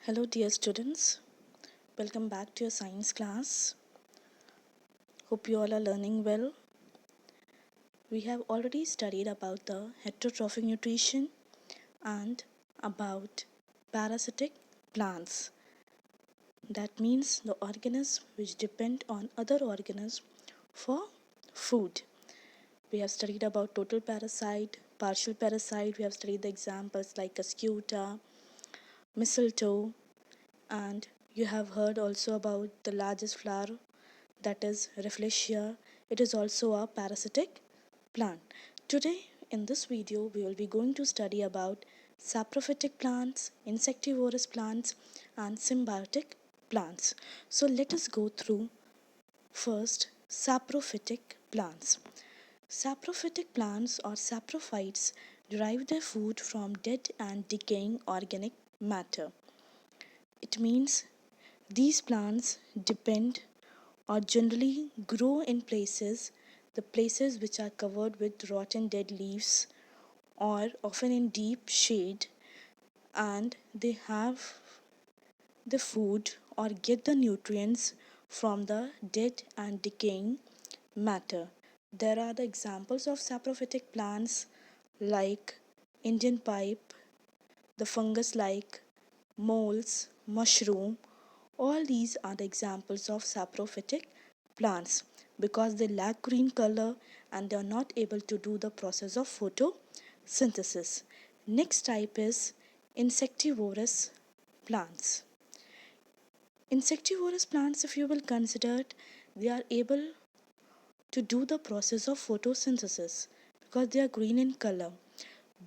Hello dear students, welcome back to your science class. Hope you all are learning well. We have already studied about the heterotrophic nutrition and about parasitic plants. That means the organisms which depend on other organisms for food. We have studied about total parasite, partial parasite. We have studied the examples like Ascuta, mistletoe, and you have heard also about the largest flower, that is Rafflesia. It is also a parasitic plant. Today in this video we will be going to study about saprophytic plants, insectivorous plants and symbiotic plants. So let us go through first saprophytic plants. Saprophytic plants or saprophytes derive their food from dead and decaying organic matter. It means these plants depend or generally grow in the places which are covered with rotten dead leaves or often in deep shade, and they have the food or get the nutrients from the dead and decaying matter. There are the examples of saprophytic plants like Indian pipe, the fungus like moles, mushroom. All these are the examples of saprophytic plants because they lack green color and they are not able to do the process of photosynthesis. Next type is insectivorous plants. Insectivorous plants, if you will consider it, they are able to do the process of photosynthesis because they are green in color.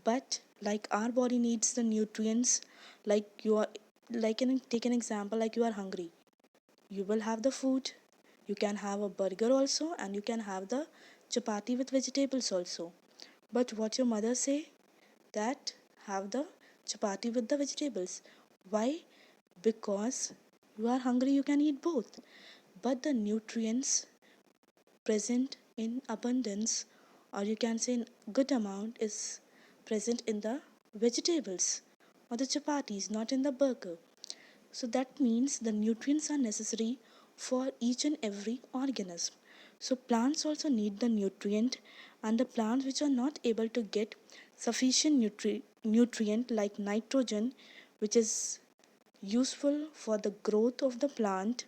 But like our body needs the nutrients, like you are take an example, like you are hungry, you will have the food. You can have a burger also and you can have the chapati with vegetables also. But what your mother say, that have the chapati with the vegetables. Why? Because you are hungry, you can eat both. But the nutrients present in abundance, or you can say in good amount, is present in the vegetables or the chapatis, not in the burger. So that means the nutrients are necessary for each and every organism. So plants also need the nutrient, and the plants which are not able to get sufficient nutrient like nitrogen, which is useful for the growth of the plant,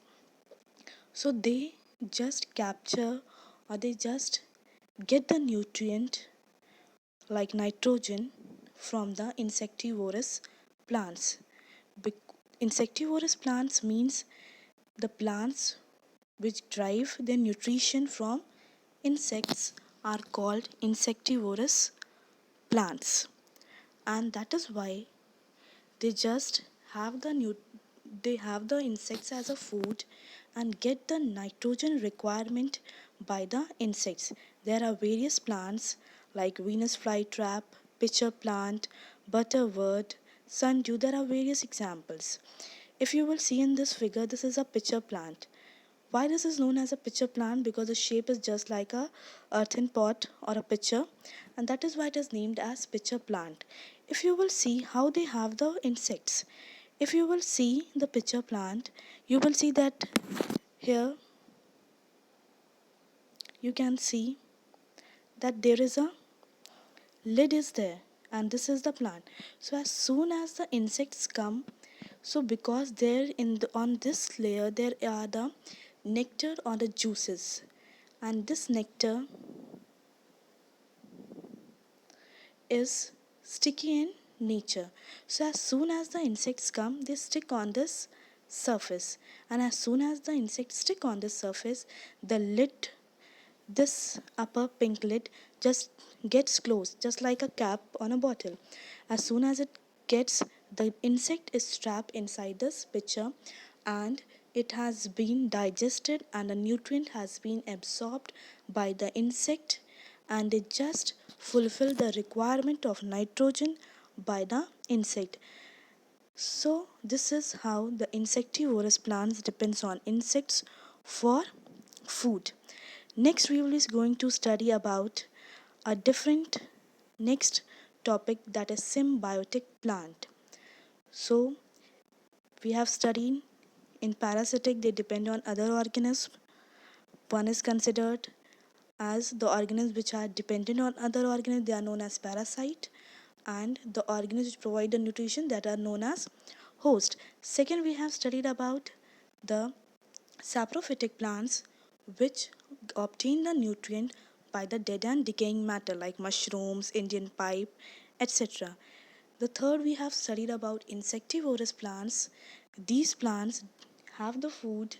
so they just capture or they just get the nutrient like nitrogen from the insectivorous plants. Insectivorous plants means the plants which derive their nutrition from insects are called insectivorous plants, and that is why they just have they have the insects as a food and get the nitrogen requirement by the insects. There are various plants like Venus flytrap, pitcher plant, butterwort, sundew. There are various examples. If you will see in this figure, this is a pitcher plant. Why this is known as a pitcher plant? Because the shape is just like a earthen pot or a pitcher, and that is why it is named as pitcher plant. If you will see how they have the insects, if you will see the pitcher plant, you will see that here you can see that there is a lid is there, and this is the plant. So as soon as the insects come, so because there in on this layer there are the nectar or the juices, and this nectar is sticky in nature. So as soon as the insects come, they stick on this surface, and as soon as the insects stick on this surface, the lid, this upper pink lid, just gets closed, just like a cap on a bottle. As soon as it gets, the insect is trapped inside this pitcher, and it has been digested and the nutrient has been absorbed by the insect, and they just fulfill the requirement of nitrogen by the insect. So this is how the insectivorous plants depends on insects for food. Next we will be going to study about a different next topic, that is symbiotic plant. So we have studied in parasitic they depend on other organisms. One is considered as the organisms which are dependent on other organisms, they are known as parasite, and the organisms which provide the nutrition that are known as host. Second, we have studied about the saprophytic plants which obtain the nutrient by the dead and decaying matter like mushrooms, Indian pipe, etc. The third, we have studied about insectivorous plants. These plants have the food,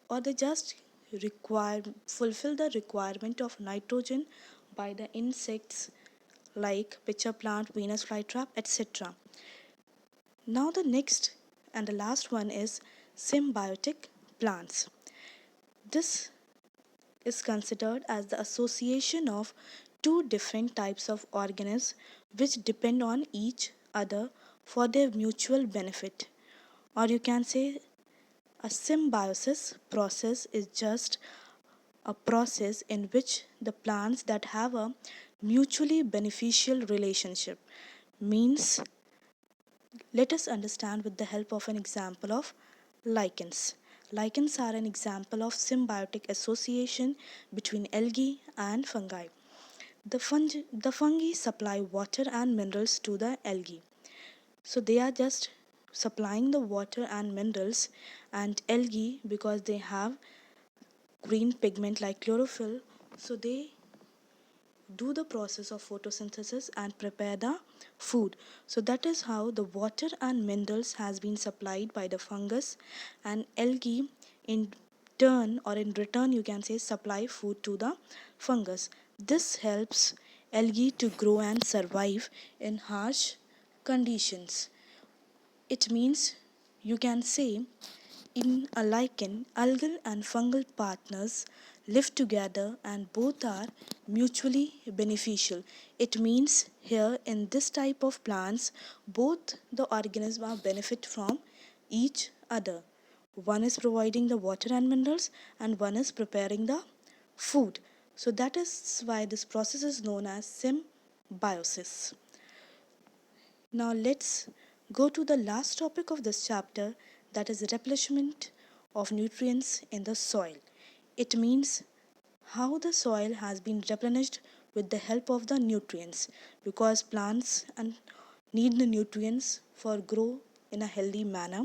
or they just require fulfill the requirement of nitrogen by the insects like pitcher plant, Venus flytrap, etc. Now the next and the last one is symbiotic plants. This is considered as the association of two different types of organisms which depend on each other for their mutual benefit. Or you can say a symbiosis process is just a process in which the plants that have a mutually beneficial relationship. Means, let us understand with the help of an example of lichens. Lichens are an example of symbiotic association between algae and fungi. The fungi supply water and minerals to the algae. So they are just supplying the water and minerals, and algae, because they have green pigment like chlorophyll, so they do the process of photosynthesis and prepare the food. So that is how the water and minerals has been supplied by the fungus, and algae in turn, or in return you can say, supply food to the fungus. This helps algae to grow and survive in harsh conditions. It means, you can say, in a lichen, algal and fungal partners live together and both are mutually beneficial. It means here in this type of plants, both the organisms are benefit from each other. One is providing the water and minerals, and one is preparing the food. So that is why this process is known as symbiosis. Now let's go to the last topic of this chapter, that is replenishment of nutrients in the soil. It means how the soil has been replenished with the help of the nutrients, because plants and need the nutrients for grow in a healthy manner.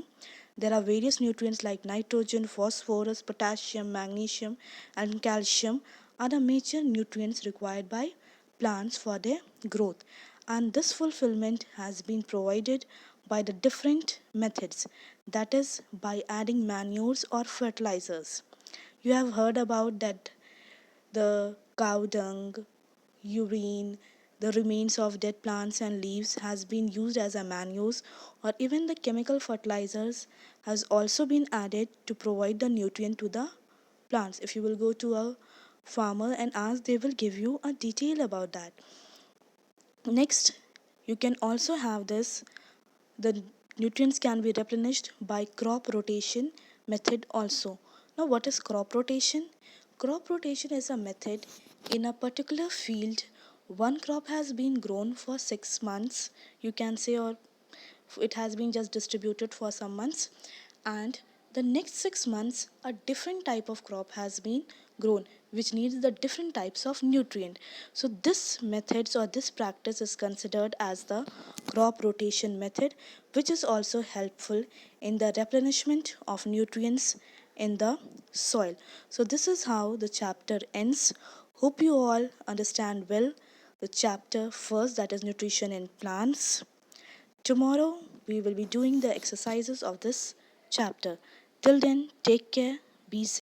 There are various nutrients like nitrogen, phosphorus, potassium, magnesium, and calcium are the major nutrients required by plants for their growth. And this fulfillment has been provided by the different methods, that is, by adding manures or fertilizers. You have heard about that the cow dung, urine, the remains of dead plants and leaves has been used as a manures, or even the chemical fertilizers has also been added to provide the nutrient to the plants. If you will go to a farmer and ask, they will give you a detail about that. Next, you can also have this, the nutrients can be replenished by crop rotation method also. Now what is crop rotation? Crop rotation is a method in a particular field. One crop has been grown for 6 months, you can say, or it has been just distributed for some months, and the next 6 months a different type of crop has been grown which needs the different types of nutrient. So this methods or this practice is considered as the crop rotation method, which is also helpful in the replenishment of nutrients in the soil. So this is how the chapter ends. Hope you all understand well the chapter first, that is nutrition in plants. Tomorrow we will be doing the exercises of this chapter. Till then, take care, be safe.